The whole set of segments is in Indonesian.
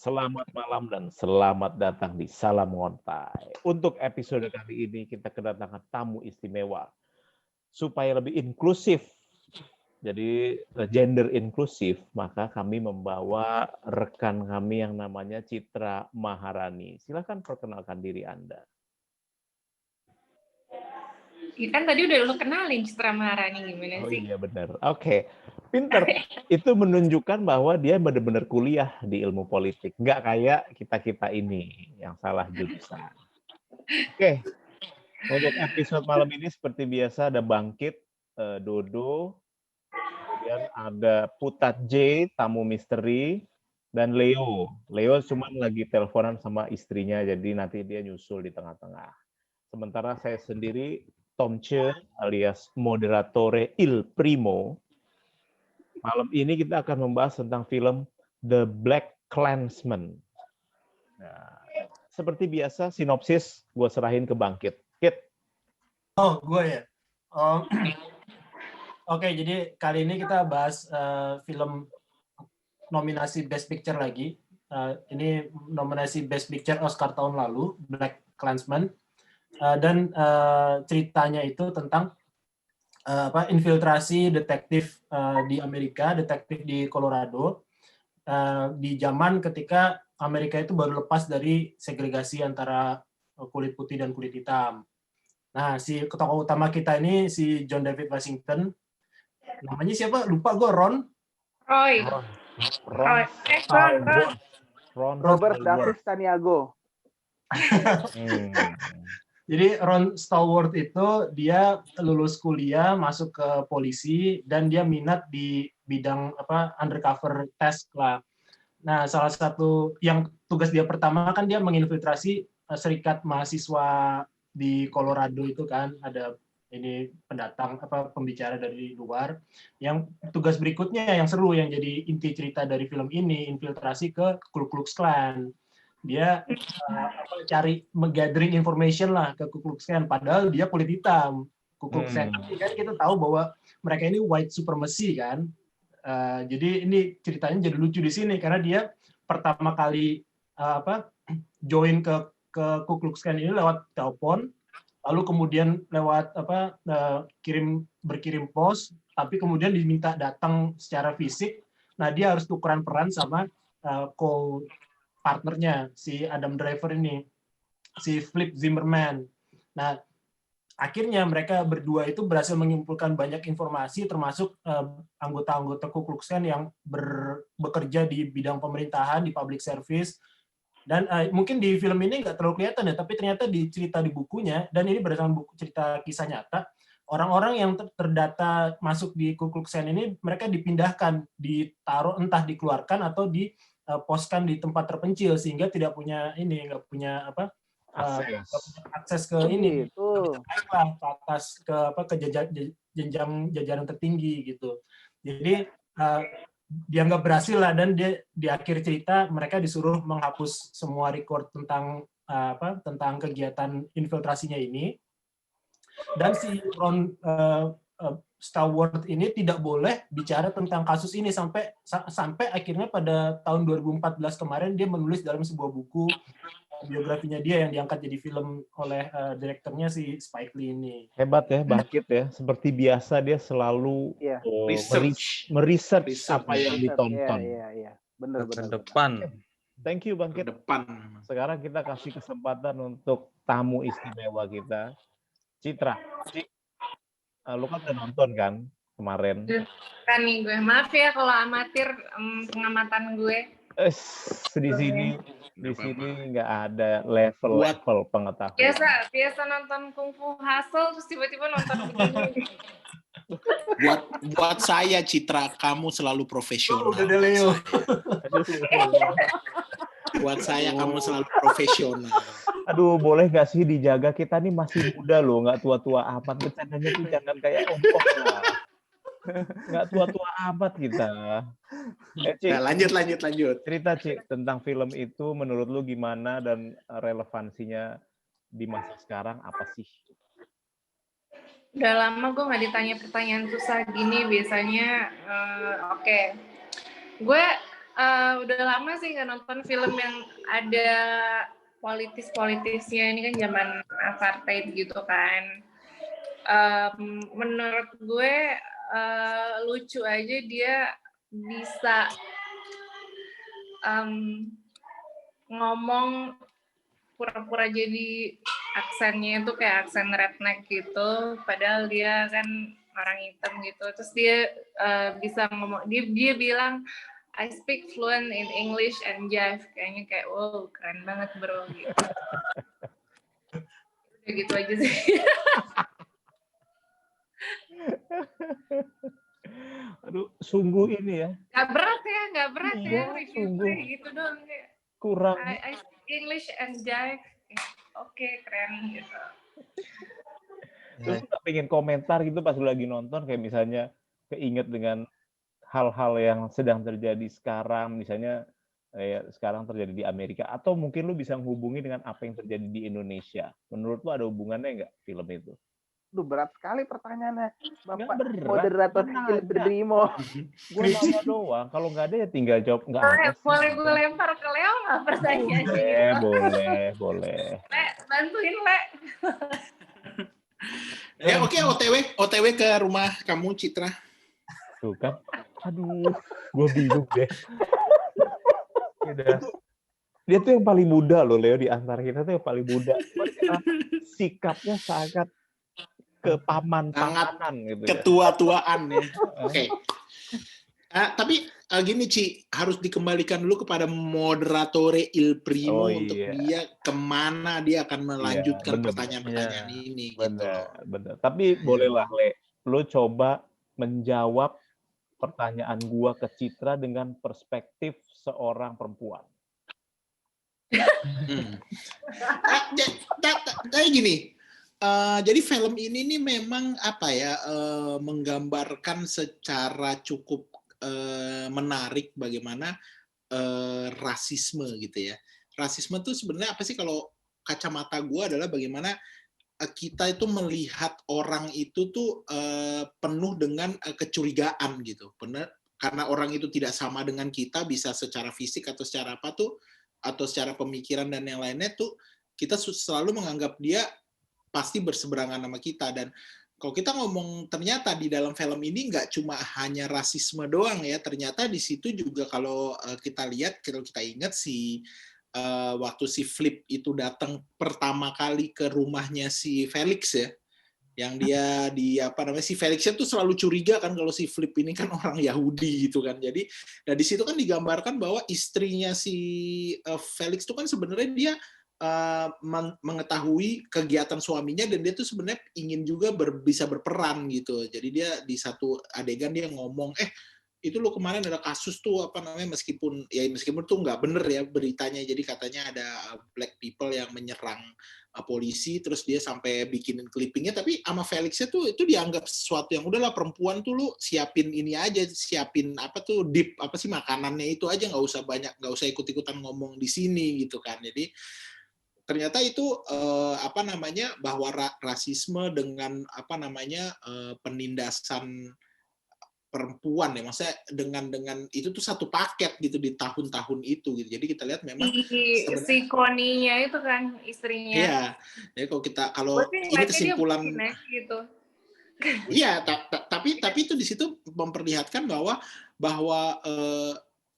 Selamat malam dan selamat datang di Salam Ngontai. Untuk episode kali ini kita kedatangan tamu istimewa supaya lebih inklusif. Jadi gender inklusif, maka kami membawa rekan kami yang namanya Citra Maharani. Silakan perkenalkan diri Anda. Ya kan tadi udah lo kenalin Citra Maharani gimana sih? Oh iya benar. Oke. Pinter. Itu menunjukkan bahwa dia benar-benar kuliah di ilmu politik. Nggak kayak kita-kita ini yang salah jurusan. Oke. Untuk episode malam ini seperti biasa ada Bangkit, Dodo, kemudian ada Putat J, tamu misteri, dan Leo. Leo cuma lagi teleponan sama istrinya, jadi nanti dia nyusul di tengah-tengah. Sementara saya sendiri, Tom Che, alias Moderatore Il Primo. Malam ini kita akan membahas tentang film The Black Klansman. Nah, seperti biasa, sinopsis gue serahin ke Bangkit. Kit. Oh, gue ya. Oke, jadi kali ini kita bahas film nominasi Best Picture lagi. Ini nominasi Best Picture Oscar tahun lalu, Black Klansman. Dan ceritanya itu tentang infiltrasi detektif di Amerika, detektif di Colorado, di zaman ketika Amerika itu baru lepas dari segregasi antara kulit putih dan kulit hitam. Nah, si tokoh utama kita ini si John David Washington. Namanya siapa? Lupa gue. Roy. Robert David Taniago. Jadi Ron Stallworth itu dia lulus kuliah, masuk ke polisi, dan dia minat di bidang undercover task lah. Nah, salah satu yang tugas dia pertama kan dia menginfiltrasi serikat mahasiswa di Colorado itu kan, ada ini pendatang pembicara dari luar. Yang tugas berikutnya yang seru, yang jadi inti cerita dari film ini, infiltrasi ke Ku Klux Klan. Dia cari gathering information lah ke Ku Klux Klan, padahal dia kulit hitam. Ku Klux Klan kan kita tahu bahwa mereka ini white supremacy kan. Jadi ini ceritanya jadi lucu di sini karena dia pertama kali join ke Ku Klux Klan ini lewat telepon, lalu kemudian lewat berkirim pos, tapi kemudian diminta datang secara fisik. Nah, dia harus tukeran peran sama partnernya si Adam Driver ini, si Flip Zimmerman. Nah, akhirnya mereka berdua itu berhasil mengumpulkan banyak informasi, termasuk anggota-anggota Ku Klux Klan yang bekerja di bidang pemerintahan, di public service. Dan mungkin di film ini nggak terlalu kelihatan ya, tapi ternyata cerita di bukunya, dan ini berdasarkan buku cerita kisah nyata, orang-orang yang terdata masuk di Ku Klux Klan ini, mereka dipindahkan, ditaruh, entah dikeluarkan atau diposkan di tempat terpencil, sehingga nggak punya akses ke ini, ke atas, ke jenjang jajaran tertinggi gitu. Jadi dianggap berhasil lah, dan di akhir cerita mereka disuruh menghapus semua record tentang kegiatan infiltrasinya ini. Dan si Ron Stallworth ini tidak boleh bicara tentang kasus ini sampai akhirnya pada tahun 2014 kemarin dia menulis dalam sebuah buku biografinya dia yang diangkat jadi film oleh direkturnya si Spike Lee ini. Hebat ya, Bangkit ya. Seperti biasa dia selalu meresearch apa yang ditonton. Iya. Benar. Depan. Thank you Bangkit. Depan. Sekarang kita kasih kesempatan untuk tamu istimewa kita, Citra. Lu kan udah nonton kan kemarin? Kan nih gue, maaf ya kalau amatir pengamatan gue. Di sini nggak ada level pengetahuan. Biasa nonton Kung Fu Hustle terus tiba-tiba nonton begini. Buat saya Citra, kamu selalu profesional. Udah deh Leo. Buat saya kamu selalu profesional. Aduh, boleh nggak sih dijaga, kita nih masih muda loh, nggak tua-tua amat. Bercandanya tuh jangan kayak om-om lah. Nggak tua-tua amat kita. Cik, Nah, lanjut. Cerita Cik tentang film itu menurut lu gimana dan relevansinya di masa sekarang apa sih? Udah lama gue nggak ditanya pertanyaan susah gini biasanya. Oke. Gue udah lama sih nggak nonton film yang ada politisnya. Ini kan zaman apartheid gitu kan. Menurut gue lucu aja dia bisa ngomong pura-pura jadi aksennya itu kayak aksen redneck gitu, padahal dia kan orang hitam gitu. Terus dia bisa ngomong, dia bilang I speak fluent in English and Jive. Kayaknya kayak wow keren banget bro gitu. Udah gitu aja sih. Aduh, sungguh ini ya. Gak berat ya review sungguh gitu doang kayak. kurang. I speak English and Jive. Oke, keren gitu. Terus nggak pengen komentar gitu pas lu lagi nonton, kayak misalnya keinget dengan hal-hal yang sedang terjadi sekarang, misalnya sekarang terjadi di Amerika, atau mungkin lu bisa menghubungi dengan apa yang terjadi di Indonesia. Menurut lu ada hubungannya nggak film itu? Duh, berat sekali pertanyaannya, Bapak berat, moderator Il Primo. Gue nanya doang, kalau nggak ada ya tinggal jawab nggak ada. Boleh gue lempar ke Leo nggak pertanyaannya? Boleh. Le, bantuin Le. Ya oke, OTW ke rumah kamu Citra. Tuh kan, aduh, gue bingung deh. Dia tuh yang paling muda loh, Leo, di antara kita tuh yang paling muda. Sikapnya sangat kepaman-pamanan gitu ya. Ketua-tuaan ya. Oke. Tapi gini Ci, harus dikembalikan dulu kepada moderatore Il Primo untuk dia kemana dia akan melanjutkan pertanyaan-pertanyaan ini. Bener. Tapi bolehlah Le, lo coba menjawab pertanyaan gua ke Citra dengan perspektif seorang perempuan. Kayak gini. Jadi film ini nih memang apa ya, menggambarkan secara cukup menarik bagaimana rasisme gitu ya. Rasisme tuh sebenarnya apa sih, kalau kacamata gue adalah bagaimana kita itu melihat orang itu tuh penuh dengan kecurigaan gitu. Karena orang itu tidak sama dengan kita, bisa secara fisik atau secara apa tuh, atau secara pemikiran dan yang lainnya tuh, kita selalu menganggap dia pasti berseberangan sama kita. Dan kalau kita ngomong, ternyata di dalam film ini nggak cuma hanya rasisme doang ya, ternyata di situ juga kalau kita lihat, kalau kita ingat waktu si Flip itu datang pertama kali ke rumahnya si Felix ya, yang dia si Felixnya tuh selalu curiga kan kalau si Flip ini kan orang Yahudi gitu kan. Jadi di situ kan digambarkan bahwa istrinya si Felix tuh kan sebenarnya dia mengetahui kegiatan suaminya, dan dia tuh sebenarnya ingin juga bisa berperan gitu. Jadi dia di satu adegan dia ngomong, itu lo kemarin ada kasus tuh apa namanya, meskipun tuh nggak bener ya beritanya, jadi katanya ada black people yang menyerang polisi, terus dia sampai bikinin clippingnya, tapi sama Felixnya tuh itu dianggap sesuatu yang udahlah, perempuan tuh lu siapin ini aja, siapin apa tuh dip apa sih makanannya itu aja, nggak usah ikut-ikutan ngomong di sini gitu kan. Jadi ternyata itu bahwa rasisme dengan penindasan perempuan ya, maksudnya dengan itu tuh satu paket gitu di tahun-tahun itu gitu. Jadi kita lihat memang si Connie-nya itu kan istrinya. Iya. Jadi kalau ini kesimpulan gitu. Iya, tapi itu di situ memperlihatkan bahwa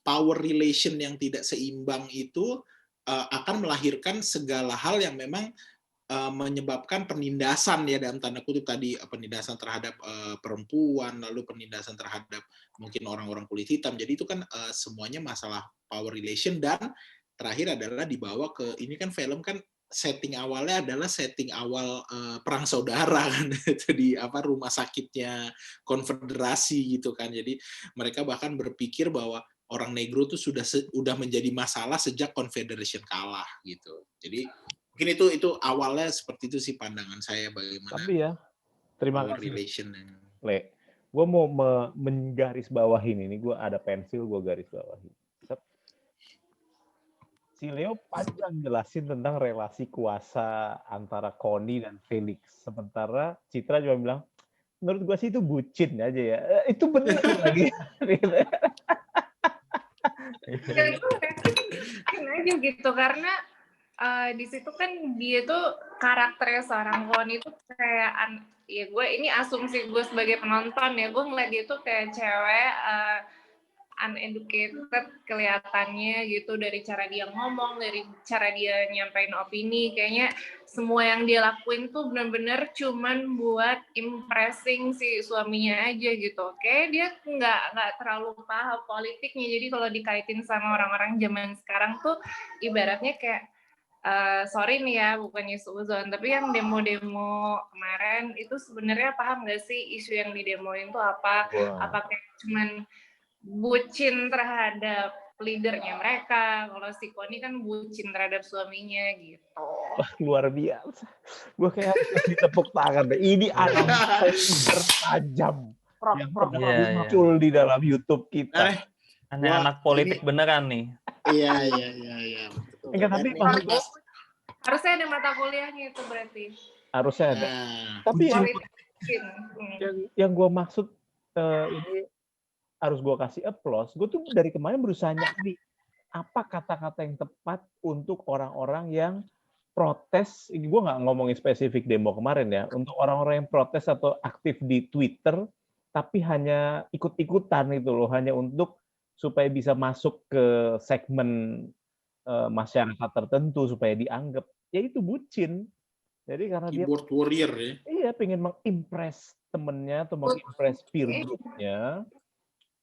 power relation yang tidak seimbang itu akan melahirkan segala hal yang memang menyebabkan penindasan ya, dalam tanda kutip tadi, penindasan terhadap perempuan, lalu penindasan terhadap mungkin orang-orang kulit hitam. Jadi itu kan semuanya masalah power relation. Dan terakhir adalah dibawa ke, ini kan film kan setting awalnya adalah setting awal perang saudara kan, itu di rumah sakitnya konfederasi gitu kan. Jadi mereka bahkan berpikir bahwa orang negro itu sudah menjadi masalah sejak Confederation kalah gitu. Jadi mungkin itu awalnya seperti itu sih pandangan saya bagaimana. Tapi ya, terima kasih relation. Le, gue mau menggarisbawahi ini, gue ada pensil, gue garis bawahi. Si Leo panjang jelasin tentang relasi kuasa antara Connie dan Felix. Sementara Citra cuma bilang, menurut gue sih itu bucin aja ya. Itu benar lagi. Dan itu yakin aja gitu karena di situ kan dia tuh karakternya seorang Kwon itu kayak ya gue ini asumsi gue sebagai penonton ya, gue ngeliat dia tuh kayak cewek uneducated kelihatannya gitu, dari cara dia ngomong, dari cara dia nyampein opini, kayaknya semua yang dia lakuin tuh benar-benar cuman buat impressing si suaminya aja gitu. Kayak dia nggak terlalu paham politiknya, jadi kalau dikaitin sama orang-orang zaman sekarang tuh ibaratnya kayak sorry nih ya, bukannya suuzon, tapi yang demo-demo kemarin itu sebenarnya paham nggak sih isu yang didemoin tuh apa? Apa kayak cuman bucin terhadap leadernya mereka, kalau si Kwon kan bucin terhadap suaminya gitu. Wah, luar biasa. Gue kayak kasih tepuk tangan deh. Ini analisa tertajam yang pernah muncul di dalam YouTube kita. Anak politik beneran nih. Iya. Enggak, tapi maksud gue harusnya ada mata kuliahnya itu berarti. harusnya ada. Tapi yang gue maksud ini harus gue kasih applause. Gue tuh dari kemarin berusaha nyari apa kata-kata yang tepat untuk orang-orang yang protes. Gue nggak ngomongin spesifik demo kemarin ya. Untuk orang-orang yang protes atau aktif di Twitter, tapi hanya ikut-ikutan itu loh, hanya untuk supaya bisa masuk ke segmen masyarakat tertentu supaya dianggap. Ya itu bucin. Jadi karena keyboard warrior ya. Iya, pengen mengimpress temennya atau mengimpress peer group-nya.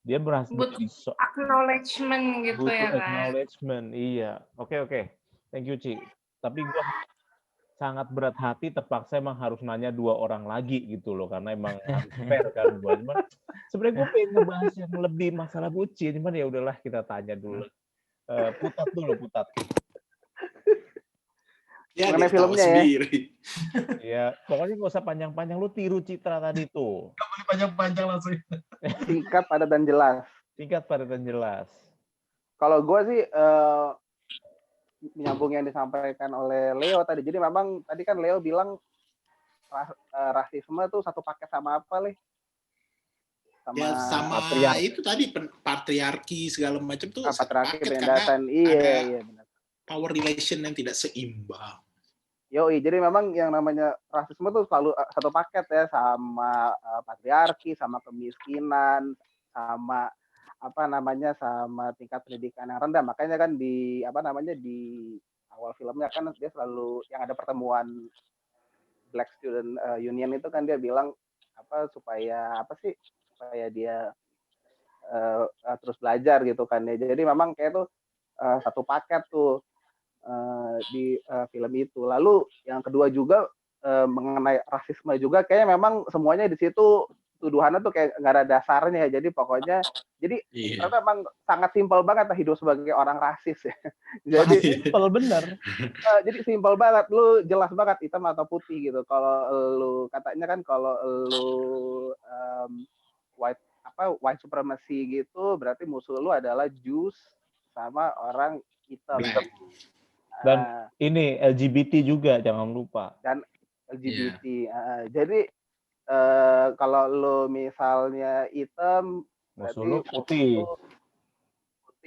Dia merasa butuh acknowledgement gitu ya kan. Acknowledgement, iya. Oke. Thank you, Ci. Tapi gue sangat berat hati, terpaksa emang harus nanya 2 orang lagi gitu loh, karena emang harus fair kan buat. Sebenarnya gue pengen ngebahas yang lebih masalah bucin, cuman ya udahlah kita tanya dulu. Putat. Ya, mengenai filmnya sendiri. Ya, pokoknya nggak usah panjang-panjang, lu tiru Citra tadi tuh. Nggak boleh panjang-panjang langsung. Singkat, padat, dan jelas. Singkat, padat, dan jelas. Kalau gue sih menyambung yang disampaikan oleh Leo tadi. Jadi memang tadi kan Leo bilang rasisme tuh satu paket sama apa, Le? Sama itu tadi patriarki segala macam tuh patriarki, penindasan. Iya, benar. Power relation yang tidak seimbang. Yoi, jadi memang yang namanya rasisme tuh selalu satu paket ya, sama patriarki, sama kemiskinan, sama sama tingkat pendidikan yang rendah. Makanya kan di awal filmnya kan dia selalu yang ada pertemuan Black Student Union itu kan dia bilang supaya dia terus belajar gitu kan ya. Jadi memang kayak tuh satu paket tuh di film itu. Lalu yang kedua juga mengenai rasisme juga, kayaknya memang semuanya di situ tuduhannya tuh kayak nggak ada dasarnya. Jadi pokoknya, ternyata memang sangat simpel banget hidup sebagai orang rasis ya. Jadi simpel bener. Jadi simpel banget, lu jelas banget hitam atau putih gitu. Kalau lu katanya kan kalau lu white supremacy gitu, berarti musuh lu adalah Jews sama orang hitam. Dan ini LGBT juga, jangan lupa. Dan LGBT. Jadi kalau lo misalnya hitam, musuh lo putih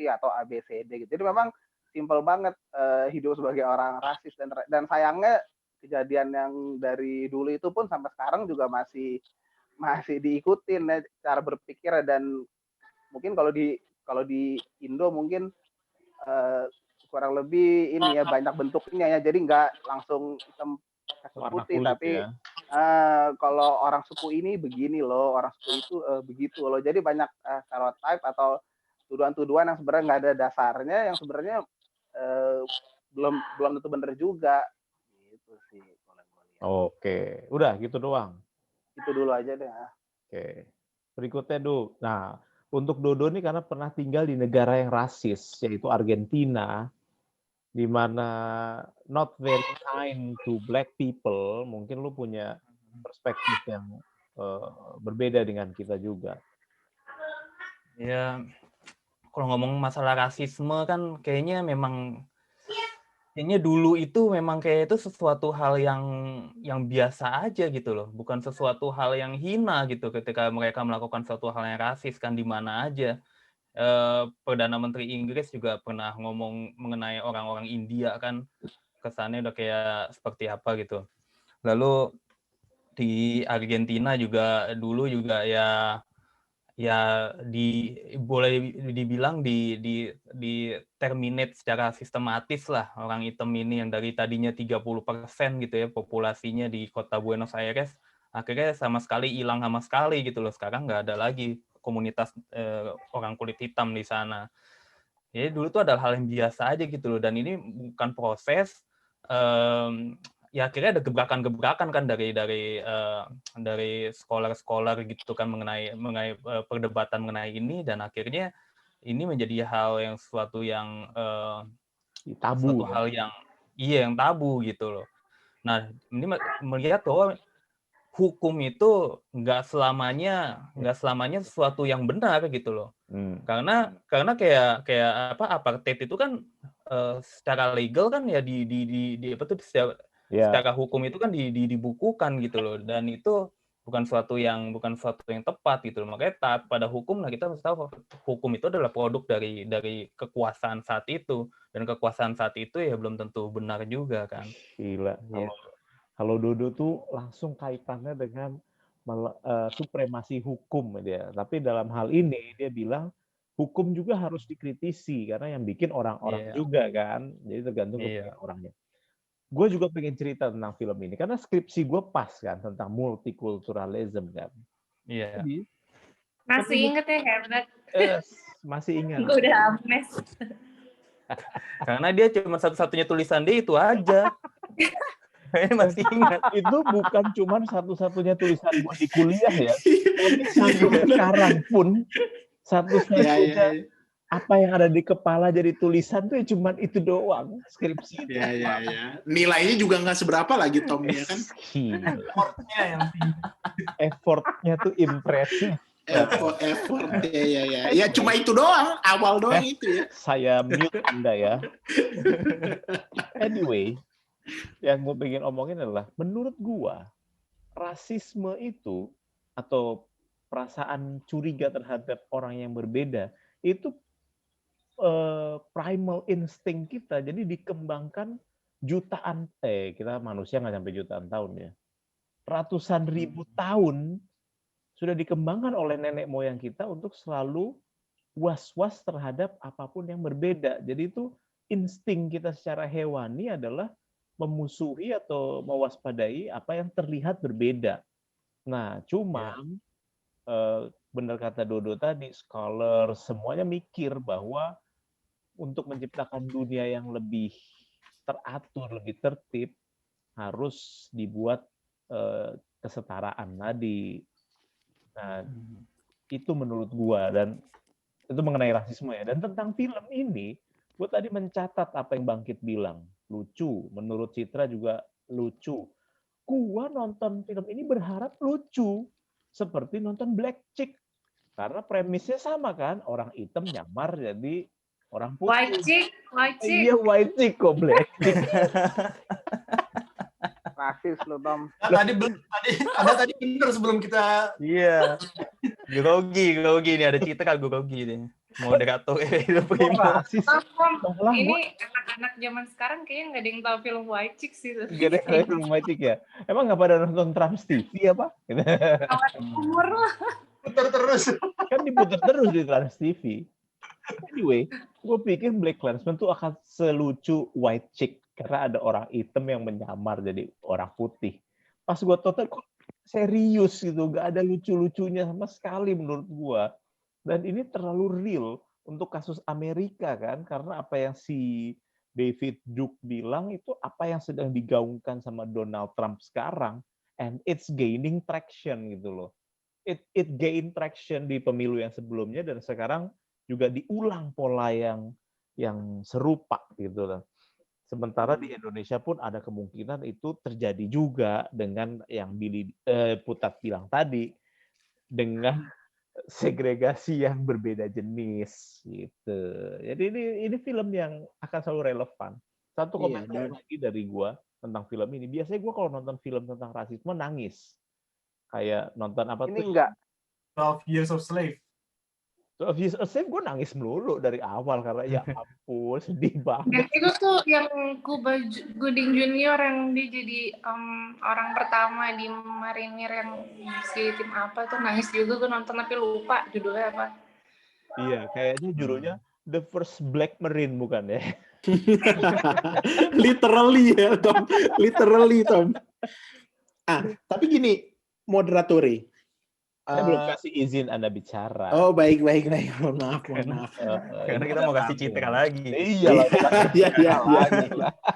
atau ABCD gitu. Jadi memang simpel banget hidup sebagai orang rasis, dan sayangnya kejadian yang dari dulu itu pun sampai sekarang juga masih diikutin ya, cara berpikir. Dan mungkin kalau di Indo mungkin kurang lebih ini ya, banyak bentuknya ya, jadi nggak langsung hitam putih, tapi ya. Kalau orang suku ini begini loh, orang suku itu begitu loh. Jadi banyak stereotype atau tuduhan-tuduhan yang sebenarnya nggak ada dasarnya, yang sebenarnya belum tentu benar juga. Gitu sih. Oke, udah gitu doang. Itu dulu aja deh. Oke, berikutnya Du. Nah, untuk Dodo nih karena pernah tinggal di negara yang rasis, yaitu Argentina, di mana not very kind to black people. Mungkin lu punya perspektif yang berbeda dengan kita juga. Ya, kalau ngomong masalah rasisme kan kayaknya dulu itu memang kayak itu sesuatu hal yang biasa aja gitu loh, bukan sesuatu hal yang hina gitu ketika mereka melakukan suatu hal yang rasis kan di mana aja. Perdana Menteri Inggris juga pernah ngomong mengenai orang-orang India kan, kesannya udah kayak seperti apa gitu. Lalu di Argentina juga dulu juga ya boleh dibilang di terminate secara sistematis lah orang hitam ini yang dari tadinya 30% gitu ya populasinya di kota Buenos Aires, akhirnya sama sekali hilang sama sekali gitu loh. Sekarang nggak ada lagi komunitas orang kulit hitam di sana. Jadi dulu tuh adalah hal yang biasa aja gitu loh, dan ini bukan proses ya akhirnya ada gebrakan-gebrakan kan dari scholar-scholar gitu kan mengenai perdebatan mengenai ini, dan akhirnya ini menjadi suatu Tabu hal yang yang tabu gitu loh. Nah, ini melihat bahwa hukum itu nggak selamanya sesuatu yang benar gitu loh. Karena kayak apa, apartheid itu kan secara legal kan ya secara hukum itu kan dibukukan gitu loh, dan itu bukan suatu yang tepat gitu loh. Makanya taat pada hukum, nah kita harus tahu hukum itu adalah produk dari kekuasaan saat itu, dan kekuasaan saat itu ya belum tentu benar juga kan. Gila. Kalau Dodo tuh langsung kaitannya dengan supremasi hukum dia. Tapi dalam hal ini dia bilang hukum juga harus dikritisi karena yang bikin orang-orang juga kan. Jadi tergantung kepentingan orangnya. Gue juga pengen cerita tentang film ini karena skripsi gue pas kan tentang multikulturalism kan. Iya. Jadi, Masih inget ya, hebat. masih ingat. Gue udah amnes. Karena dia cuma satu-satunya tulisan dia itu aja. Saya masih ingat. Itu bukan cuma satu-satunya tulisan gue di kuliah ya. Tapi sampai sekarang pun satu-satunya apa yang ada di kepala jadi tulisan tuh ya cuma itu doang, skripsi itu. Ya. Nilainya juga nggak seberapa lagi Tom ya kan? Effortnya yang tinggi. Effortnya tuh impresif. Effort ya. Ya cuma itu doang, awal doang itu ya. Saya mute Anda ya. Anyway, yang gue pengen omongin adalah menurut gua rasisme itu atau perasaan curiga terhadap orang yang berbeda itu primal instinct kita, jadi dikembangkan jutaan kita manusia nggak sampai jutaan tahun ya, ratusan ribu tahun sudah dikembangkan oleh nenek moyang kita untuk selalu was-was terhadap apapun yang berbeda. Jadi itu insting kita secara hewani adalah memusuhi atau mewaspadai apa yang terlihat berbeda. Nah, cuma benar kata Dodo tadi, scholar semuanya mikir bahwa untuk menciptakan dunia yang lebih teratur, lebih tertib, harus dibuat kesetaraan tadi. Nah, itu menurut gua, dan itu mengenai rasisme ya. Dan tentang film ini, gua tadi mencatat apa yang Bangkit bilang. Lucu, menurut Citra juga lucu. Gua nonton film ini berharap lucu, seperti nonton Black Chick. Karena premisnya sama kan, orang hitam nyamar jadi orang putih. White chick. Iya, white chick kok Black Chick. Rasis lo Tom. Tadi bener sebelum kita. Iya. Grogi ini ada Citra grogi nih. Moderator itu prima. Rasis. Ini anak-anak zaman sekarang kayaknya nggak ada yang tahu film White Chick sih. Gak ada film White Chick ya? Emang nggak pada nonton Trans TV apa? Umur lah. Putar terus. Kan diputar terus di Trans TV. Anyway, gue pikir Black Klansman tuh akan selucu White Chick karena ada orang hitam yang menyamar jadi orang putih. Pas gue tonton kok serius gitu, gak ada lucu-lucunya sama sekali menurut gue. Dan ini terlalu real untuk kasus Amerika kan, karena apa yang si David Duke bilang itu apa yang sedang digaungkan sama Donald Trump sekarang, and it's gaining traction gitu loh. It gain traction di pemilu yang sebelumnya, dan sekarang juga diulang pola yang serupa gitu loh. Sementara di Indonesia pun ada kemungkinan itu terjadi juga dengan yang Putat bilang tadi, dengan segregasi yang berbeda jenis gitu. Jadi ini film yang akan selalu relevan. Satu komentar lagi dari gua tentang film ini. Biasanya gua kalau nonton film tentang rasisme nangis. Kayak nonton apa Ini tuh? enggak. 12 Years of Slave. So He's a Safe gue nangis melulu dari awal karena ya ampun sedih Dan banget. itu tuh yang Cuba Gooding Junior yang dia jadi orang pertama di Marinir yang si tim apa tuh, nangis juga gue nonton tapi lupa judulnya apa. Iya, kayaknya judulnya The First Black Marine bukan ya? Literally ya, Tom. Literally, Tom. Tapi gini, moderatori. Saya belum kasih izin Anda bicara. Oh, baik. Mohon maaf. Karena kita mau kasih Citra lagi. Iya lah. Iya.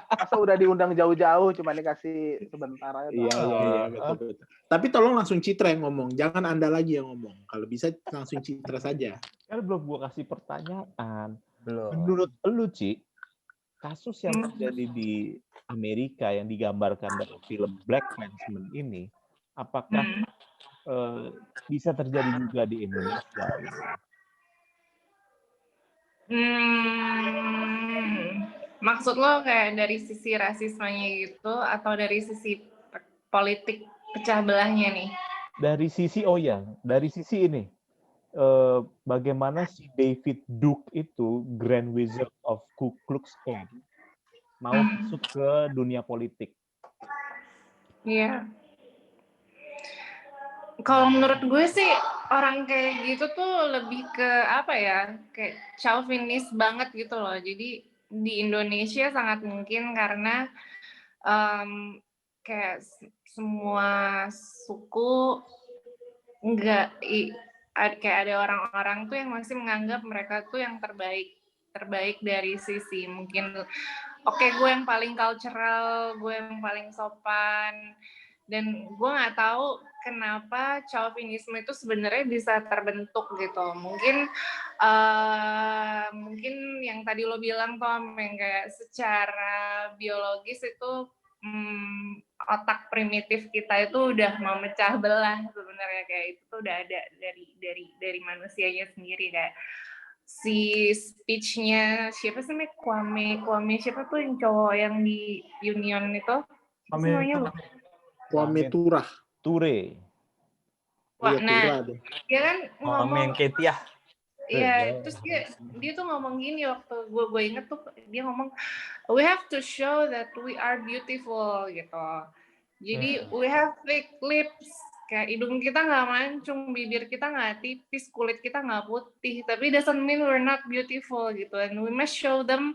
Masa udah diundang jauh-jauh, cuma dikasih sebentar aja. Iya, betul. Tapi tolong langsung Citra yang ngomong, jangan Anda lagi yang ngomong. Kalau bisa langsung Citra saja. Kan belum gua kasih pertanyaan. Belum. Menurut lu, Ci, kasus yang terjadi di Amerika yang digambarkan dalam film Black Klansman ini, apakah bisa terjadi juga di Indonesia? Maksud lo kayak dari sisi rasismenya gitu atau dari sisi politik pecah belahnya nih? Dari sisi dari sisi ini. Bagaimana si David Duke itu Grand Wizard of Ku Klux Klan mau masuk ke dunia politik? Iya. Kalau menurut gue sih orang kayak gitu tuh lebih ke apa ya, kayak chauvinis banget gitu loh. Jadi di Indonesia sangat mungkin karena kayak semua suku kayak ada orang-orang tuh yang masih menganggap mereka tuh yang terbaik dari sisi mungkin gue yang paling cultural, gue yang paling sopan. Dan gue nggak tahu kenapa chauvinisme itu sebenarnya bisa terbentuk gitu. Mungkin yang tadi lo bilang, Tom, yang kayak secara biologis itu otak primitif kita itu udah memecah belah sebenarnya, kayak itu tuh udah ada dari manusianya sendiri. Kayak si speech-nya siapa sih, Kwame siapa tuh yang cowok yang di Union itu? Namanya lo? Kwame Ture. Wah, nah, dia kan ngomong Ketiah. Iya, terus dia tuh ngomong gini waktu gue inget tuh, dia ngomong we have to show that we are beautiful gitu. Jadi we have thick lips, kayak hidung kita nggak mancung, bibir kita nggak tipis, kulit kita nggak putih, tapi doesn't mean we're not beautiful gitu. And we must show them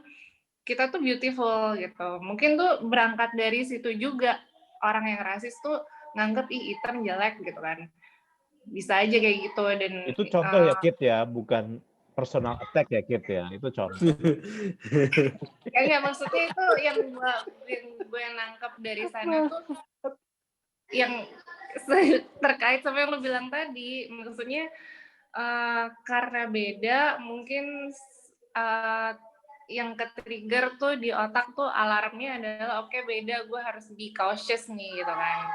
kita tuh beautiful gitu. Mungkin tuh berangkat dari situ juga. Orang yang rasis tuh nganggep hitam jelek gitu kan, bisa aja kayak gitu. Dan itu contoh ya Kit ya, bukan personal attack ya Kit ya, itu contoh. Enggak, maksudnya itu yang gue nangkep dari sana tuh yang terkait sama yang lo bilang tadi, maksudnya karena beda mungkin yang ke-trigger tuh di otak tuh alarmnya adalah oke, beda, gue harus be cautious nih gitu kan,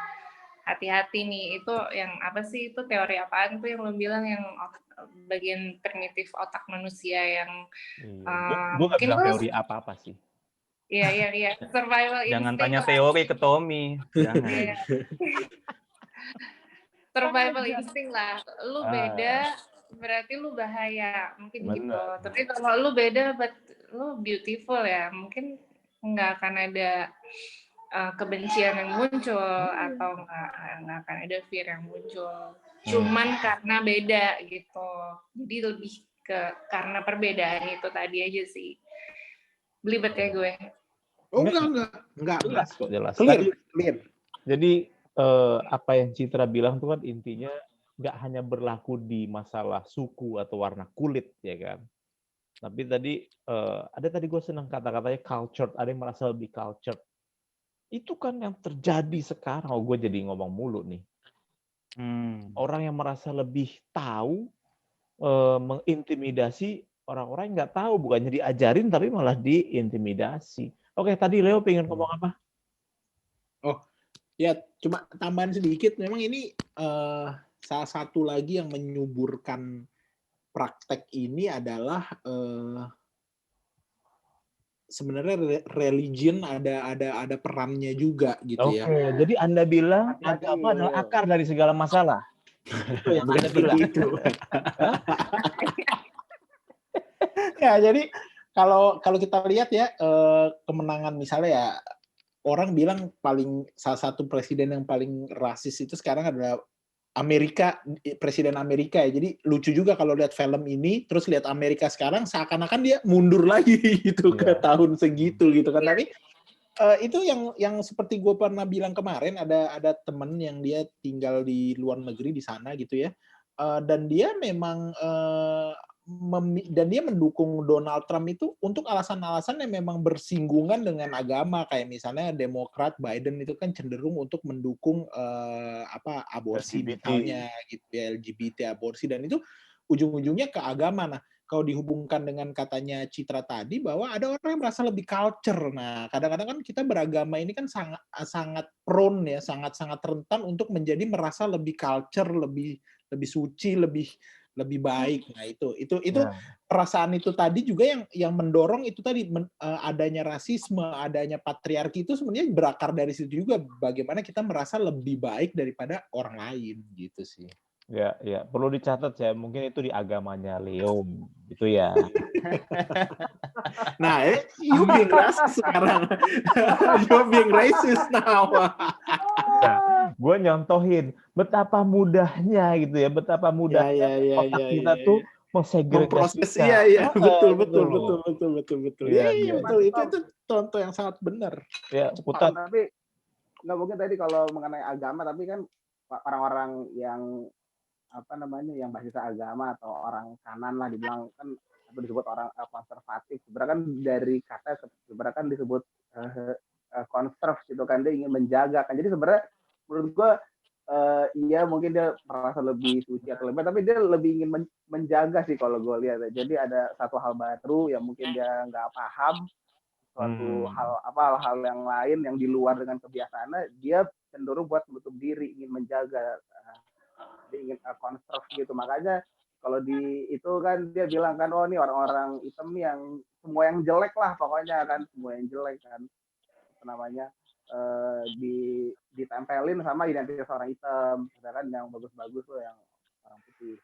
hati-hati nih. Itu yang apa sih, itu teori apaan tuh yang lo bilang, yang bagian primitif otak manusia yang gue gak bilang teori apa-apa sih. Iya, survival instinct. Jangan tanya teori ke Tommy. Jangan. Survival instinct lah, lu beda berarti lu bahaya, mungkin gitu. Tapi kalau lu beda but lu beautiful ya, mungkin nggak akan ada kebencian yang muncul atau nggak akan ada fear yang muncul. Cuman karena beda gitu. Jadi lebih ke karena perbedaan itu tadi aja sih. Belibet ya gue. Oh enggak. Jelas. Clear. Jadi apa yang Citra bilang tuh kan intinya nggak hanya berlaku di masalah suku atau warna kulit ya kan. Tapi tadi tadi gue senang kata-katanya cultured, ada yang merasa lebih cultured. Itu kan yang terjadi sekarang. Oh, gue jadi ngomong mulu nih. Orang yang merasa lebih tahu mengintimidasi orang-orang yang nggak tahu, bukannya diajarin tapi malah diintimidasi. Oke, tadi Leo pengen ngomong apa? Oh, ya cuma tambahan sedikit. Memang ini salah satu lagi yang menyuburkan praktek ini adalah sebenarnya religion ada perannya juga gitu ya. Oke, jadi Anda bilang agama adalah akar dari segala masalah. Itu yang Anda bilang. Ya, jadi kalau kita lihat ya kemenangan misalnya ya orang bilang salah satu presiden yang paling rasis itu sekarang adalah Presiden Amerika ya. Jadi lucu juga kalau lihat film ini, terus lihat Amerika sekarang seakan-akan dia mundur lagi gitu ke tahun segitu gitu kan. Tapi itu yang seperti gue pernah bilang kemarin, ada temen yang dia tinggal di luar negeri di sana gitu ya, dan dia memang dan dia mendukung Donald Trump itu untuk alasan-alasan yang memang bersinggungan dengan agama, kayak misalnya Demokrat Biden itu kan cenderung untuk mendukung aborsi LGBT. misalnya gitu ya, LGBT aborsi, dan itu ujung-ujungnya ke agama. Nah, kalau dihubungkan dengan katanya Citra tadi bahwa ada orang yang merasa lebih culture. Nah, kadang-kadang kan kita beragama ini kan sangat prone ya, sangat rentan untuk merasa lebih culture, lebih suci, lebih baik. Nah, itu perasaan itu tadi juga yang mendorong itu tadi adanya rasisme, adanya patriarki itu sebenarnya berakar dari situ juga, bagaimana kita merasa lebih baik daripada orang lain gitu sih. Ya, perlu dicatat ya, mungkin itu di agamanya Leo, gitu ya. Nah, you being racist sekarang. You being racist now. Nah, gue nyontohin betapa mudahnya gitu ya, betapa mudahnya otak kita tuh memproses. mensegregasikan. Iya, betul. Iya, Iya, betul. Itu contoh yang sangat benar. Ya, Putat. Tapi nggak mungkin tadi kalau mengenai agama, tapi kan orang-orang yang yang basis agama atau orang kanan lah dibilang kan, atau disebut orang konservatif, sebenarnya kan dari kata sebenarnya kan disebut conserve gitu kan, dia ingin menjaga kan. Jadi sebenarnya menurut gue iya mungkin dia merasa lebih suci atau lebih, tapi dia lebih ingin menjaga sih kalau gue lihat. Jadi ada satu hal baru yang mungkin dia nggak paham, suatu hal-hal yang lain yang di luar dengan kebiasaannya, dia cenderung buat menutup diri, ingin menjaga, dia ingin conserve gitu. Makanya kalau di itu kan dia bilang kan, oh ini orang-orang hitam yang semua yang jelek lah pokoknya kan, semua yang jelek kan, ditempelin sama identitas orang hitam, sedangkan yang bagus-bagus tuh yang orang putih.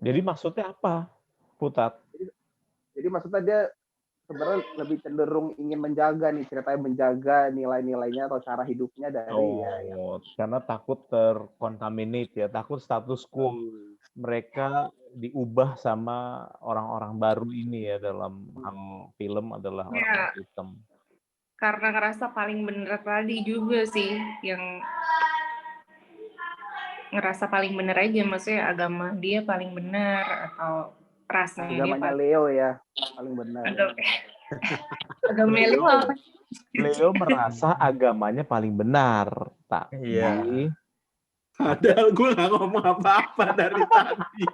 Jadi maksudnya apa, Putat? Jadi maksudnya dia sebenarnya lebih cenderung ingin menjaga nih, ceritanya menjaga nilai-nilainya atau cara hidupnya dari karena takut terkontaminate ya, takut status quo mereka diubah sama orang-orang baru ini ya, dalam hal film adalah orang hitam. Karena ngerasa paling bener tadi juga sih, yang ngerasa paling bener aja, maksudnya agama dia paling benar atau rasnya agamanya dia Leo ya paling benar. Agama Leo. Leo merasa agamanya paling benar, tapi padahal gue nggak ngomong apa-apa dari tadi.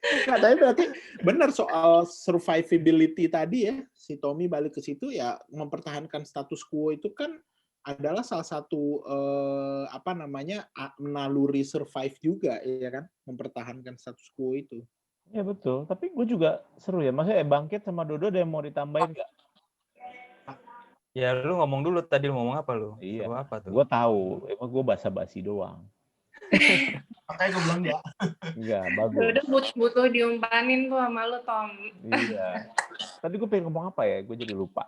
Nah, tapi berarti benar soal survivability tadi ya, si Tommy balik ke situ ya, mempertahankan status quo itu kan adalah salah satu naluri survive juga ya kan, mempertahankan status quo itu. Ya betul, tapi gue juga seru ya, maksudnya Bangkit sama Dodo ada yang mau ditambahin nggak? Ya lu ngomong dulu tadi, lu ngomong apa lu? Iya, apa tuh? gue tahu, emang gue basa-basi doang. Makanya gue bilang ya. Enggak, bagus. Dodo butuh diumpanin tuh sama lu, Tom. Iya. Tadi gue pengen ngomong apa ya, gue jadi lupa.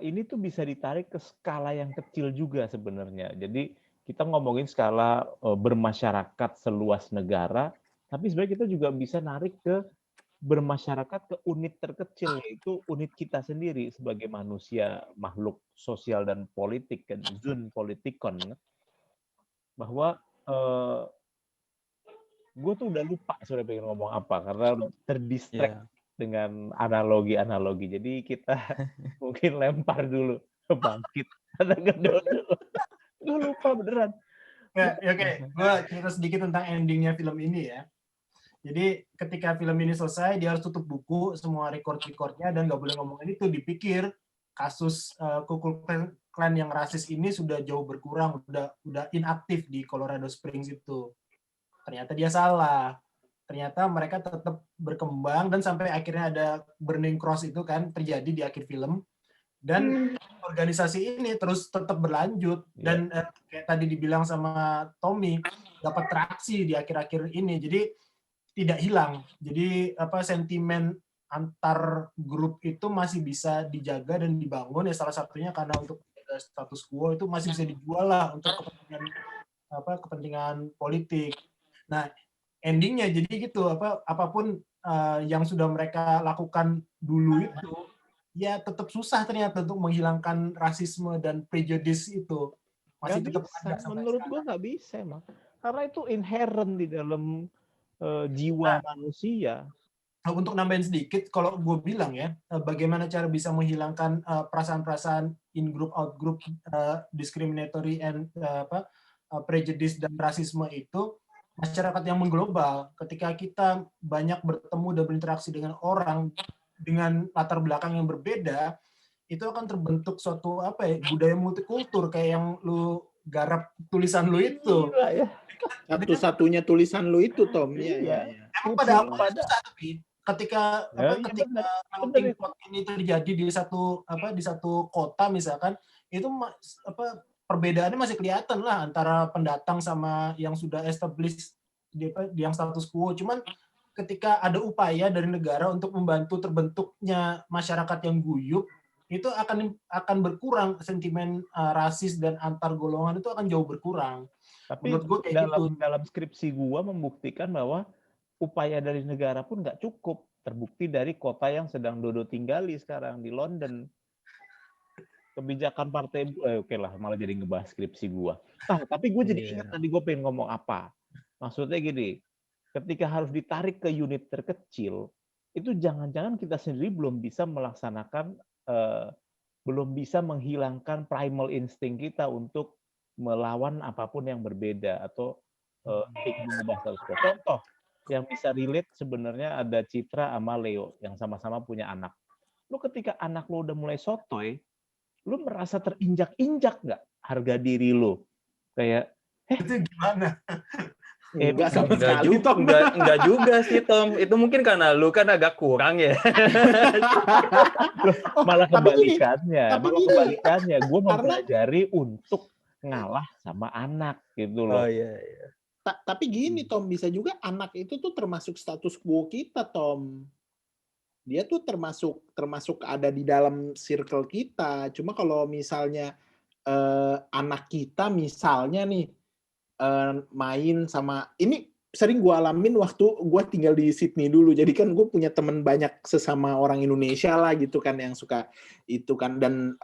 Ini tuh bisa ditarik ke skala yang kecil juga sebenarnya. Jadi kita ngomongin skala bermasyarakat seluas negara, tapi sebenarnya kita juga bisa narik ke bermasyarakat ke unit terkecil, yaitu unit kita sendiri sebagai manusia, makhluk sosial dan politik, kan, zoon politikon. Bahwa gue tuh udah lupa sebenarnya pengen ngomong apa, karena terdistract dengan analogi-analogi. Jadi kita mungkin lempar dulu ke Bangkit atau ke Dodo. Gue lupa beneran. Oke. Gue cerita sedikit tentang endingnya film ini ya. Jadi ketika film ini selesai, dia harus tutup buku, semua record-recordnya, dan nggak boleh ngomongin itu. Dipikir kasus Ku Klux Klan yang rasis ini sudah jauh berkurang, udah inaktif di Colorado Springs itu. Ternyata dia salah. Ternyata mereka tetap berkembang, dan sampai akhirnya ada Burning Cross itu kan terjadi di akhir film. Dan organisasi ini terus tetap berlanjut dan kayak tadi dibilang sama Tommy, dapat traksi di akhir-akhir ini. Jadi tidak hilang. Jadi sentimen antar grup itu masih bisa dijaga dan dibangun ya, salah satunya karena untuk status quo itu masih bisa dijual lah untuk kepentingan politik. Nah, endingnya jadi gitu, apapun yang sudah mereka lakukan dulu itu ya tetap susah ternyata untuk menghilangkan rasisme dan prejudice itu. Masih tetap ada sampai menurut sekarang. gua nggak bisa emang, karena itu inherent di dalam jiwa manusia. Nah, untuk nambahin sedikit, kalau gue bilang ya, bagaimana cara bisa menghilangkan perasaan-perasaan in-group, out-group, discriminatory, and prejudice dan rasisme itu, masyarakat yang mengglobal. Ketika kita banyak bertemu dan berinteraksi dengan orang dengan latar belakang yang berbeda, itu akan terbentuk suatu budaya multikultur kayak yang lu garap tulisan lu itu. Gila ya. Satu-satunya tulisan lu itu, Tom. Iya. Emang pada awalnya susah, tapi ketika melting pot ini terjadi di satu kota misalkan, itu perbedaannya masih kelihatan lah antara pendatang sama yang sudah established di yang status quo. Cuman ketika ada upaya dari negara untuk membantu terbentuknya masyarakat yang guyup, itu akan berkurang sentimen rasis dan antar golongan, itu akan jauh berkurang. Tapi dalam skripsi gua membuktikan bahwa upaya dari negara pun nggak cukup. Terbukti dari kota yang sedang Dodo tinggali sekarang di London. Kebijakan partai, oke lah, malah jadi ngebahas skripsi gua. Tapi gue jadi ingat tadi gue pengen ngomong apa. Maksudnya gini, ketika harus ditarik ke unit terkecil, itu jangan-jangan kita sendiri belum bisa melaksanakan, belum bisa menghilangkan primal insting kita untuk melawan apapun yang berbeda atau mengubah status quo. Contoh yang bisa relate sebenarnya ada Citra sama Leo yang sama-sama punya anak. Lu ketika anak lu udah mulai sotoy, lu merasa terinjak-injak nggak harga diri lu? Kayak, itu gimana? Enggak juga sih, Tom. Itu mungkin karena lu kan agak kurang ya. Malah kebalikannya. Gue mempelajari untuk ngalah sama anak gitu loh. Oh iya. Tapi gini, Tom, bisa juga anak itu tuh termasuk status quo kita, Tom. Dia tuh termasuk ada di dalam circle kita. Cuma kalau misalnya anak kita misalnya nih main sama, ini sering gue alamin waktu gue tinggal di Sydney dulu. Jadi kan gue punya teman banyak sesama orang Indonesia lah gitu kan yang suka itu kan, dan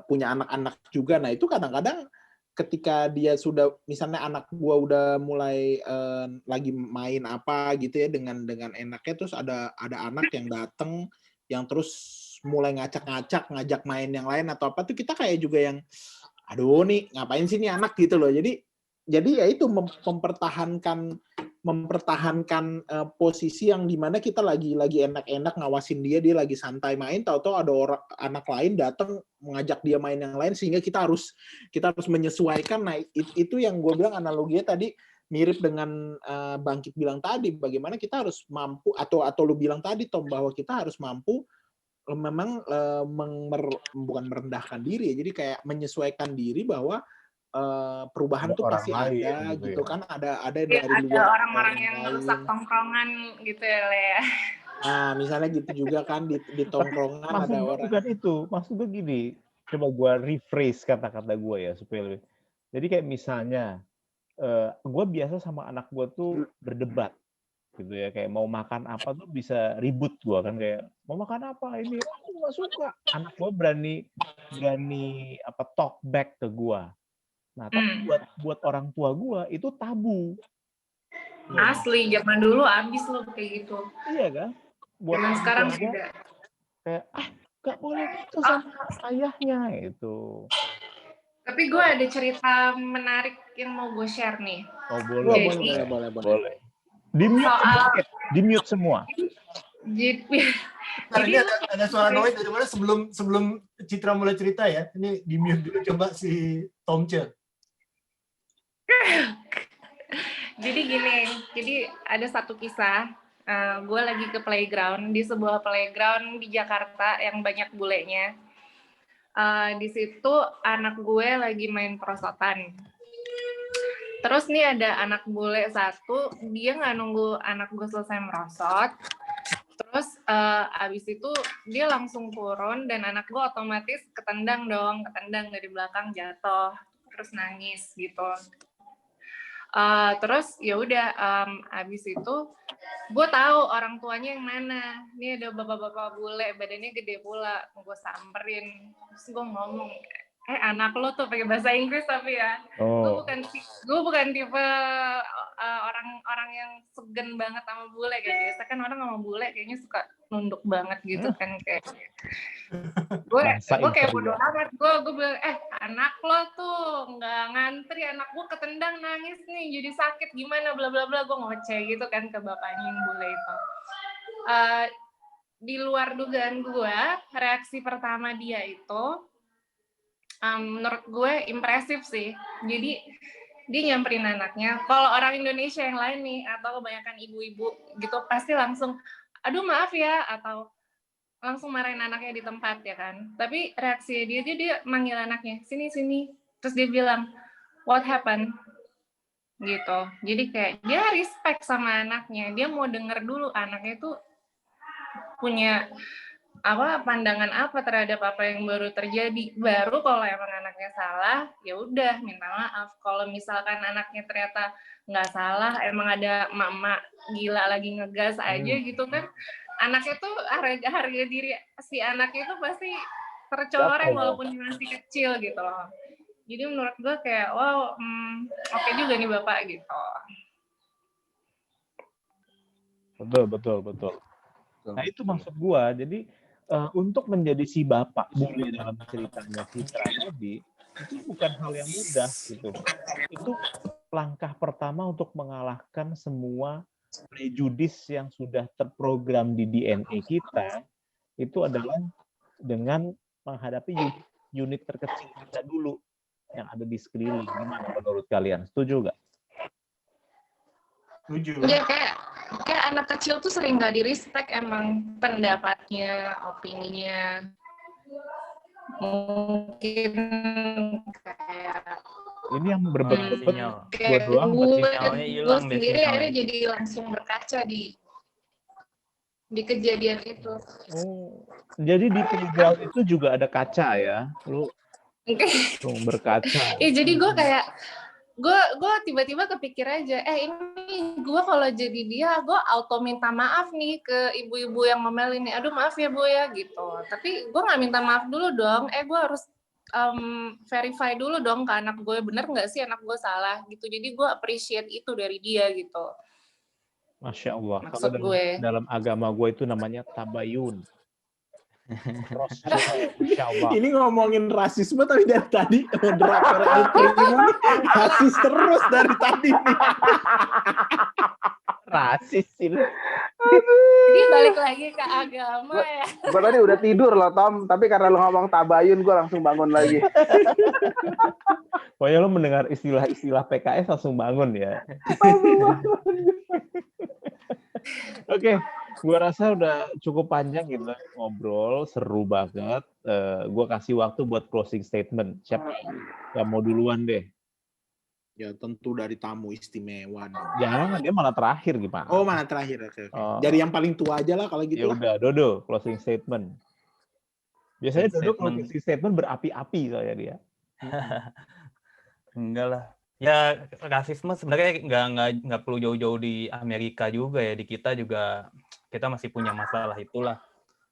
punya anak-anak juga. Nah itu kadang-kadang ketika dia sudah, misalnya anak gue udah mulai lagi main apa gitu ya dengan enaknya, terus ada anak yang dateng yang terus mulai ngajak ngajak main yang lain atau apa tuh, kita kayak juga yang aduh nih ngapain sih nih anak gitu loh. Jadi ya itu mempertahankan posisi yang dimana kita lagi enak-enak ngawasin dia lagi santai main, tahu-tahu ada anak lain datang mengajak dia main yang lain, sehingga kita harus menyesuaikan. Nah itu yang gue bilang analoginya tadi mirip dengan Bangkit bilang tadi, bagaimana kita harus mampu, atau lu bilang tadi Tom, bahwa kita harus mampu memang bukan merendahkan diri ya, jadi kayak menyesuaikan diri bahwa perubahan tuh pasti ada gitu kan, ada dari luar, ada orang-orang yang merusak tongkrongan gitu ya, Lea. Nah misalnya gitu juga kan di tongkrongan ada orang. Bukan itu, maksud gue gini, coba gue rephrase kata-kata gue ya supaya lebih. Jadi kayak misalnya gue biasa sama anak gue tuh berdebat gitu ya, kayak mau makan apa tuh bisa ribut gue kan, kayak mau makan apa ini, aku nggak suka. Anak gue berani talk back ke gue. Nah, tapi buat orang tua gue itu tabu. Asli, zaman dulu abis loh kayak gitu. Iya kan? Buat sekarang tidak. Kayak nggak boleh gitu sama ayahnya itu. Tapi gue ada cerita menarik yang mau gue share nih. Oh boleh. Di mute semua. Jadi ada suara noise dari mana sebelum Citra mulai cerita ya. Ini di mute dulu coba si Tomce. Jadi gini, ada satu kisah, gue lagi ke playground, di sebuah playground di Jakarta yang banyak bulenya. Di situ anak gue lagi main perosotan. Terus nih ada anak bule satu, dia nggak nunggu anak gue selesai merosot. Terus abis itu dia langsung turun dan anak gue otomatis ketendang dari belakang, jatuh, terus nangis gitu. Terus ya udah, abis itu gue tahu orang tuanya yang mana. Ini ada bapak-bapak bule, badannya gede pula. Gue samperin, terus gue ngomong, anak lo tuh pakai bahasa Inggris tapi ya. Oh. Gue bukan tipe orang yang segan banget sama bule kayak biasa kan orang sama bule kayaknya suka nunduk banget gitu kan kayak. Gue kayak bodo amat, gue bilang, anak lo tuh nggak ngantri, anak gue ketendang nangis nih, jadi sakit gimana, bla bla bla, gue ngoceh gitu kan ke bapaknya yang bule itu. Di luar dugaan gue, reaksi pertama dia itu, menurut gue impresif sih. Jadi dia nyamperin anaknya. Kalau orang Indonesia yang lain nih, atau kebanyakan ibu-ibu gitu, pasti langsung, aduh maaf ya, atau langsung marahin anaknya di tempat ya kan. Tapi reaksi dia manggil anaknya, sini. Terus dia bilang, what happened? Gitu. Jadi kayak dia respect sama anaknya. Dia mau denger dulu anaknya itu punya pandangan apa terhadap apa yang baru terjadi. Baru kalau emang anaknya salah, ya udah minta maaf. Kalau misalkan anaknya ternyata nggak salah, emang ada emak-emak gila lagi ngegas aja gitu kan, anaknya tuh harga diri si anaknya itu pasti tercoreng walaupun masih kecil gitu loh. Jadi menurut gue kayak wow, oke juga nih bapak gitu. Betul. Nah itu maksud gue. Jadi untuk menjadi si bapak bule dalam ceritanya Citra tadi itu bukan hal yang mudah gitu. Itu langkah pertama untuk mengalahkan semua prejudis yang sudah terprogram di DNA kita, itu adalah dengan menghadapi unit terkecil kita dulu yang ada di sekeliling. Gimana menurut kalian? Setuju nggak? Setuju. Ya kayak anak kecil tuh sering nggak di-respect emang pendapatnya, opininya. Mungkin kayak ini yang berbeda kayak gue sendiri akhirnya jadi langsung berkaca di kejadian itu. Oh, jadi di playground itu juga ada kaca ya? Lu berkaca. Jadi gue kayak gue tiba-tiba kepikir aja, ini gue kalau jadi dia, gue auto minta maaf nih ke ibu-ibu yang ngomel ini, aduh maaf ya Bu ya gitu. Tapi gue nggak minta maaf dulu dong, gue harus verify dulu dong ke anak gue, bener nggak sih anak gue salah gitu. Jadi gue appreciate itu dari dia gitu. Masya Allah. Maksud kalau gue. dalam agama gue itu namanya tabayun. Masya Allah. Ini ngomongin rasisme tapi dari tadi moderator El Primo nih rasis terus dari tadi nih. Rasis ini. Jadi balik lagi ke agama ya. Gue tadi udah tidur loh Tom, tapi karena lo ngomong tabayun gue langsung bangun lagi. Pokoknya lo mendengar istilah-istilah PKS langsung bangun ya. Oke, gue rasa udah cukup panjang kita ngobrol, seru banget. Gue kasih waktu buat closing statement. Siapa yang mau duluan deh? Ya tentu dari tamu istimewa. Jangan, dia malah terakhir gimana? Oh, mana terakhir? Oke. Dari yang paling tua aja lah kalau gitu. Ya udah, Dodo, closing statement. Biasanya Dodo closing statement berapi-api soalnya dia. Enggak lah. Ya rasisme sebenarnya nggak perlu jauh-jauh di Amerika juga ya, di kita juga kita masih punya masalah itulah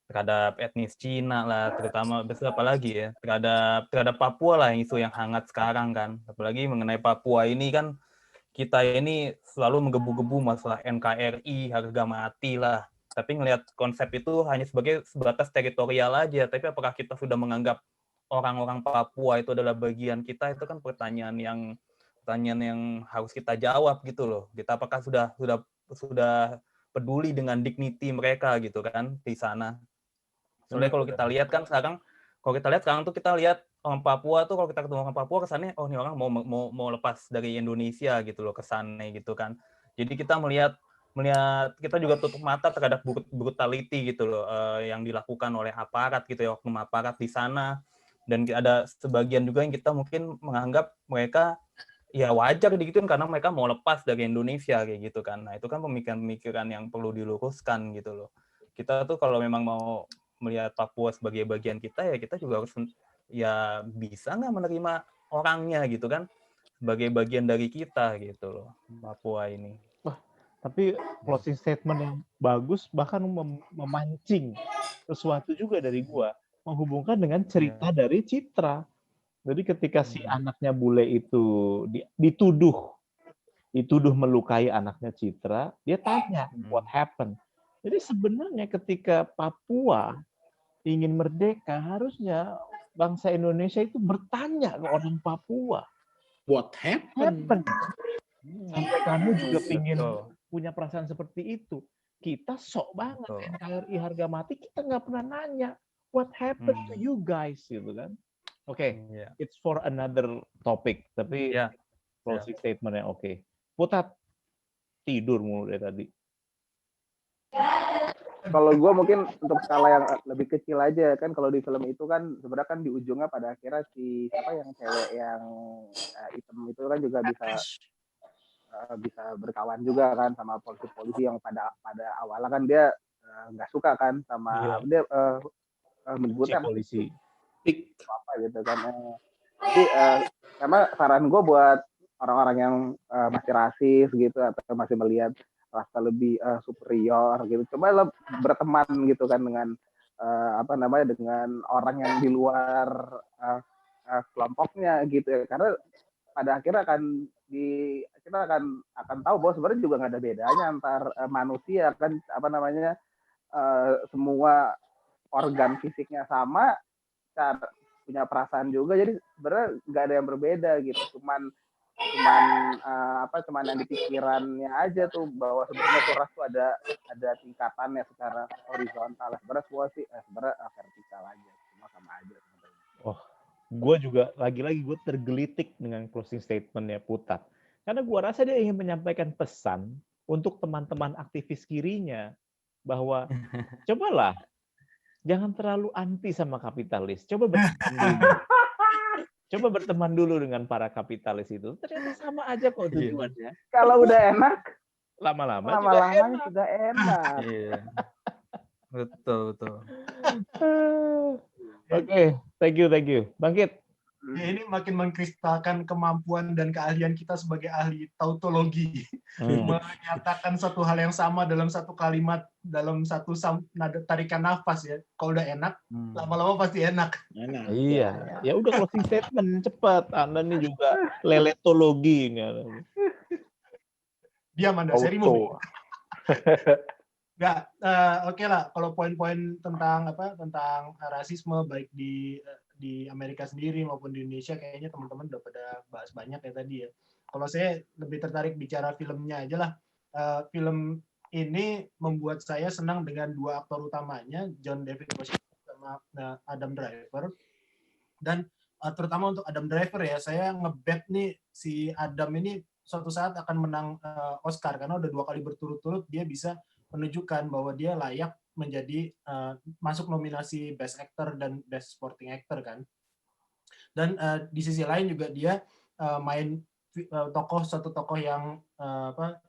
terhadap etnis Cina lah, terutama apalagi ya terhadap Papua lah, isu yang hangat sekarang kan, apalagi mengenai Papua ini kan kita ini selalu menggebu-gebu masalah NKRI, harga mati lah, tapi ngelihat konsep itu hanya sebatas teritorial aja, tapi apakah kita sudah menganggap orang-orang Papua itu adalah bagian kita, itu kan pertanyaan yang harus kita jawab gitu loh. Kita apakah sudah peduli dengan dignity mereka gitu kan di sana. Soalnya kalau kita lihat sekarang tuh kita lihat orang Papua tuh, kalau kita ketemu orang Papua kesannya ini orang mau lepas dari Indonesia gitu loh, kesannya gitu kan. Jadi kita melihat kita juga tutup mata terhadap brutality gitu loh yang dilakukan oleh aparat gitu ya, oknum aparat di sana. Dan ada sebagian juga yang kita mungkin menganggap mereka ya wajar digituin karena mereka mau lepas dari Indonesia kayak gitu kan. Nah itu kan pemikiran-pemikiran yang perlu diluruskan gitu loh. Kita tuh kalau memang mau melihat Papua sebagai bagian kita, ya kita juga harus ya bisa nggak menerima orangnya gitu kan sebagai bagian dari kita gitu loh, Papua ini. Tapi closing statement yang bagus bahkan memancing sesuatu juga dari gua, menghubungkan dengan cerita dari Citra. Jadi ketika si anaknya bule itu dituduh melukai anaknya Citra, dia tanya what happened. Jadi sebenarnya ketika Papua ingin merdeka, harusnya bangsa Indonesia itu bertanya ke orang Papua, What happened? sampai kamu juga pingin Betul. punya perasaan seperti itu. Kita sok banget Betul. NKRI harga mati, kita nggak pernah nanya what happened to you guys gitu kan. Oke, Iya. it's for another topic, tapi Ya. closing statement yang oke. Putat tidur mulu dari tadi. Kalau gue mungkin untuk skala yang lebih kecil aja kan, kalau di film itu kan sebenarnya kan di ujungnya pada akhirnya si siapa yang cewek yang hitam itu kan juga bisa berkawan juga kan sama polisi-polisi yang pada awalnya kan dia nggak suka kan sama dia menyebutnya polisi apa gitu kan. Jadi sama saran gue buat orang-orang yang masih rasis gitu atau masih melihat rasa lebih superior gitu, coba lo berteman gitu kan dengan dengan orang yang di luar kelompoknya gitu ya, karena pada akhirnya kita akan tahu bahwa sebenarnya juga nggak ada bedanya antar manusia kan, semua organ fisiknya sama, cara punya perasaan juga, jadi sebenarnya nggak ada yang berbeda gitu, cuman yang di pikirannya aja tuh bahwa sebenarnya tuh ras tuh ada tingkatannya secara horizontal, sebenarnya semua sih sebenarnya vertikal aja, semua sama aja sebenarnya. Oh, gue juga lagi-lagi gue tergelitik dengan closing statementnya Putat, karena gue rasa dia ingin menyampaikan pesan untuk teman-teman aktivis kirinya bahwa cobalah jangan terlalu anti sama kapitalis, coba berteman dulu. Coba berteman dulu dengan para kapitalis itu. Ternyata sama aja kok tujuannya. Kalau udah enak, lama-lama juga enak. Iya. Betul. Oke, thank you. Bangkit. Ya, ini makin mengkristalkan kemampuan dan keahlian kita sebagai ahli tautologi. Menyatakan satu hal yang sama dalam satu kalimat, dalam satu tarikan nafas ya. Kalau udah enak, lama-lama pasti enak. Iya. Ya udah closing statement cepat. Anda nih juga leletologi ini. Diam Anda, saya remove. Nggak, oke lah. Kalau poin-poin tentang rasisme baik di Amerika sendiri maupun di Indonesia, kayaknya teman-teman udah pada bahas banyak ya tadi ya. Kalau saya lebih tertarik bicara filmnya aja lah. Film ini membuat saya senang dengan dua aktor utamanya, John David Washington sama Adam Driver. Dan terutama untuk Adam Driver ya, saya ngebet nih si Adam ini suatu saat akan menang Oscar karena udah 2 kali berturut-turut dia bisa menunjukkan bahwa dia layak menjadi masuk nominasi Best Actor dan Best Supporting Actor kan. Dan di sisi lain juga dia main satu tokoh yang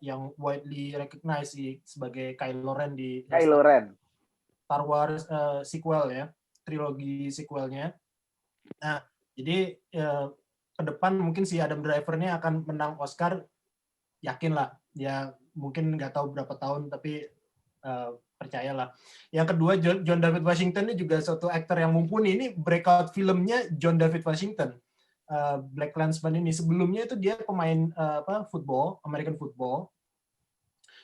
yang widely recognized sebagai Kylo Ren di Star Wars sequel ya, trilogi sequelnya. Nah, jadi ke depan mungkin si Adam Driver ini akan menang Oscar, yakin lah. Ya mungkin nggak tahu berapa tahun, tapi percayalah. Yang kedua, John David Washington ini juga suatu aktor yang mumpuni. Ini breakout filmnya John David Washington, Black Klansman ini. Sebelumnya itu dia pemain football, American football.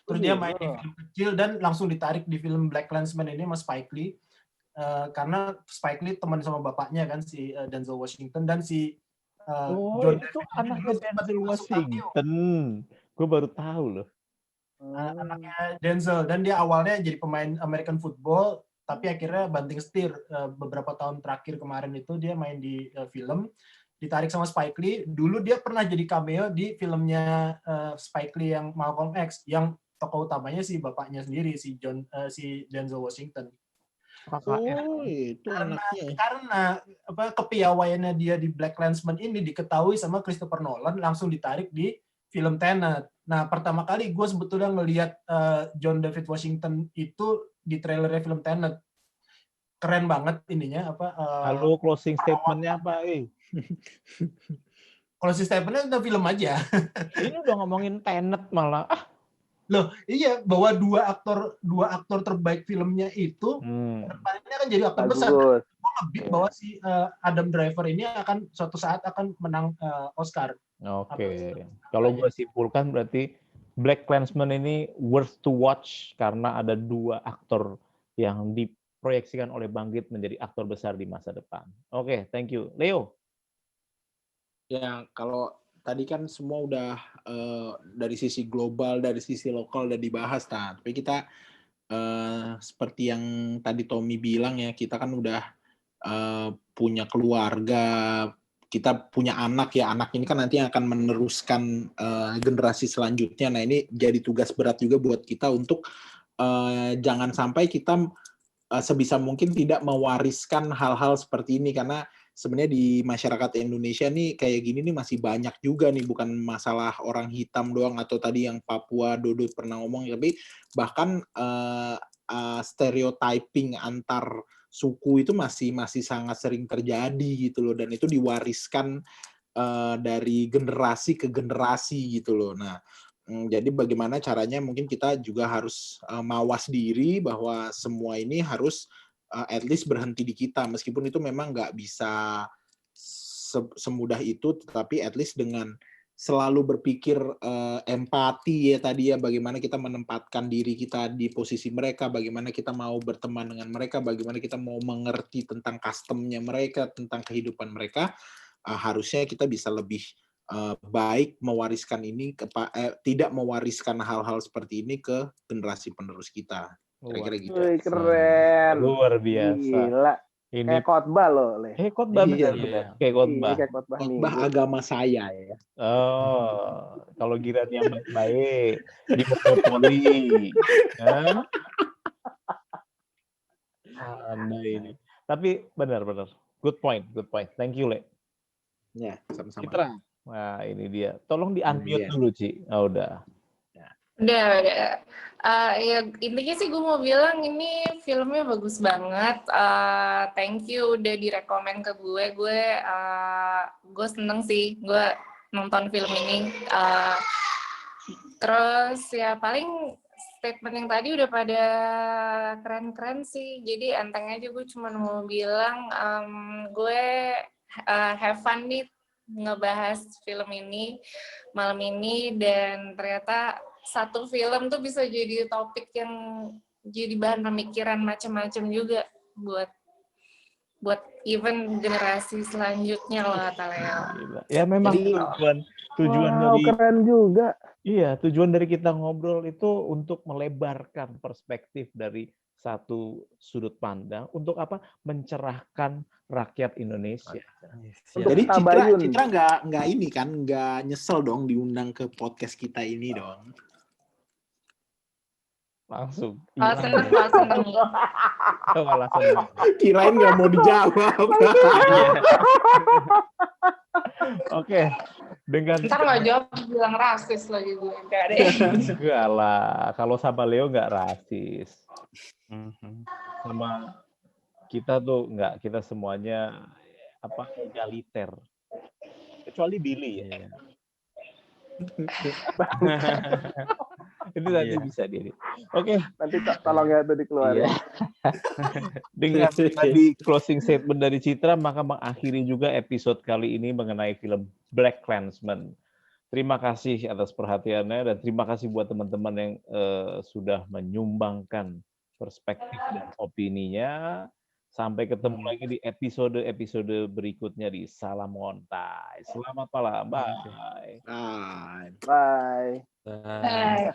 Terus dia main di film kecil dan langsung ditarik di film Black Klansman ini sama Spike Lee. Karena Spike Lee teman sama bapaknya kan, si Denzel Washington, dan si John itu David anaknya Denzel Washington. Gue baru tahu loh. Anaknya Denzel, dan dia awalnya jadi pemain American football, tapi akhirnya banting setir beberapa tahun terakhir kemarin itu dia main di film, ditarik sama Spike Lee. Dulu dia pernah jadi cameo di filmnya Spike Lee yang Malcolm X, yang tokoh utamanya si bapaknya sendiri, si Denzel Washington. KKN. Oh, itu anaknya. Karena kepiawaiannya dia di Black Klansman ini diketahui sama Christopher Nolan, langsung ditarik di film Tenet. Nah, pertama kali gue sebetulnya ngelihat John David Washington itu di trailernya film Tenet. Keren banget ininya Halo, closing statement-nya apa? kalau si Stephen-nya udah film aja. Ini udah ngomongin Tenet malah. Loh, iya, bahwa dua aktor terbaik filmnya itu depannya akan jadi aktor besar. Bagus. Gue lebih bahwa si Adam Driver ini akan suatu saat akan menang Oscar. Oke. Kalau gue simpulkan berarti Black Klansman ini worth to watch karena ada 2 aktor yang diproyeksikan oleh Bangkit menjadi aktor besar di masa depan. Oke, thank you. Leo. Ya, kalau tadi kan semua udah dari sisi global, dari sisi lokal udah dibahas, tapi kita seperti yang tadi Tommy bilang ya, kita kan udah punya keluarga, kita punya anak ya, anak ini kan nanti akan meneruskan generasi selanjutnya. Nah, ini jadi tugas berat juga buat kita untuk jangan sampai kita sebisa mungkin tidak mewariskan hal-hal seperti ini, karena sebenarnya di masyarakat Indonesia nih kayak gini nih masih banyak juga nih, bukan masalah orang hitam doang atau tadi yang Papua Dodo pernah ngomong, tapi bahkan stereotyping antar suku itu masih sangat sering terjadi gitu loh, dan itu diwariskan dari generasi ke generasi gitu loh. Nah, jadi bagaimana caranya mungkin kita juga harus mawas diri bahwa semua ini harus at least berhenti di kita, meskipun itu memang nggak bisa semudah itu, tetapi at least dengan selalu berpikir empati ya tadi ya, bagaimana kita menempatkan diri kita di posisi mereka, bagaimana kita mau berteman dengan mereka, bagaimana kita mau mengerti tentang custom-nya mereka, tentang kehidupan mereka, harusnya kita bisa lebih baik mewariskan ini, tidak mewariskan hal-hal seperti ini ke generasi penerus kita. Kira-kira gitu. Wih, keren. Luar biasa. Gila. Ini Kayak khotbah loh, Le. khotbah Iya, benar. Kayak khotbah. Iya, kayak khotbah Khotbah minggu. agama saya ya. Oh, kalau giliran yang baik-baik di monopoli. Anda ini. Tapi benar. Good point. Thank you, Le. Ya, sama-sama. Citra. Nah, ini dia. Tolong di-unmute dulu, Ci. Oh, udah. Udah. Ya intinya sih gue mau bilang ini filmnya bagus banget. Thank you udah direkomend ke gue. Gue seneng sih gue nonton film ini. Terus ya paling statement yang tadi udah pada keren-keren sih. Jadi enteng aja gue cuma mau bilang gue have fun nih ngebahas film ini malam ini, dan ternyata satu film tuh bisa jadi topik yang jadi bahan pemikiran macam-macam juga buat even generasi selanjutnya loh, kata Leo. Ya memang Jadi, tujuan wow, dari keren juga. Iya, tujuan dari kita ngobrol itu untuk melebarkan perspektif dari satu sudut pandang untuk apa? Mencerahkan rakyat Indonesia. Untuk jadi tabayun. Citra nggak ini kan, nggak nyesel dong diundang ke podcast kita ini dong. Langsung. Seneng. Malah seneng. Kirain nggak mau dijawab. Oke, dengan Ntar nggak jawab bilang rasis lagi gue. Enggak deh. enggak lah, kalau sama Leo nggak rasis. Sama kita tuh enggak, kita semuanya egaliter. Kecuali Billy ya. Itu nanti bisa dia. Oke. Nanti tolong ya itu dikeluarin. Iya. Dengan tadi closing statement dari Citra, maka mengakhiri juga episode kali ini mengenai film Black Klansman. Terima kasih atas perhatiannya dan terima kasih buat teman-teman yang sudah menyumbangkan perspektif dan opininya. Sampai ketemu lagi di episode berikutnya di Salam Ngontai. Selamat malam. Bye. Bye. Bye.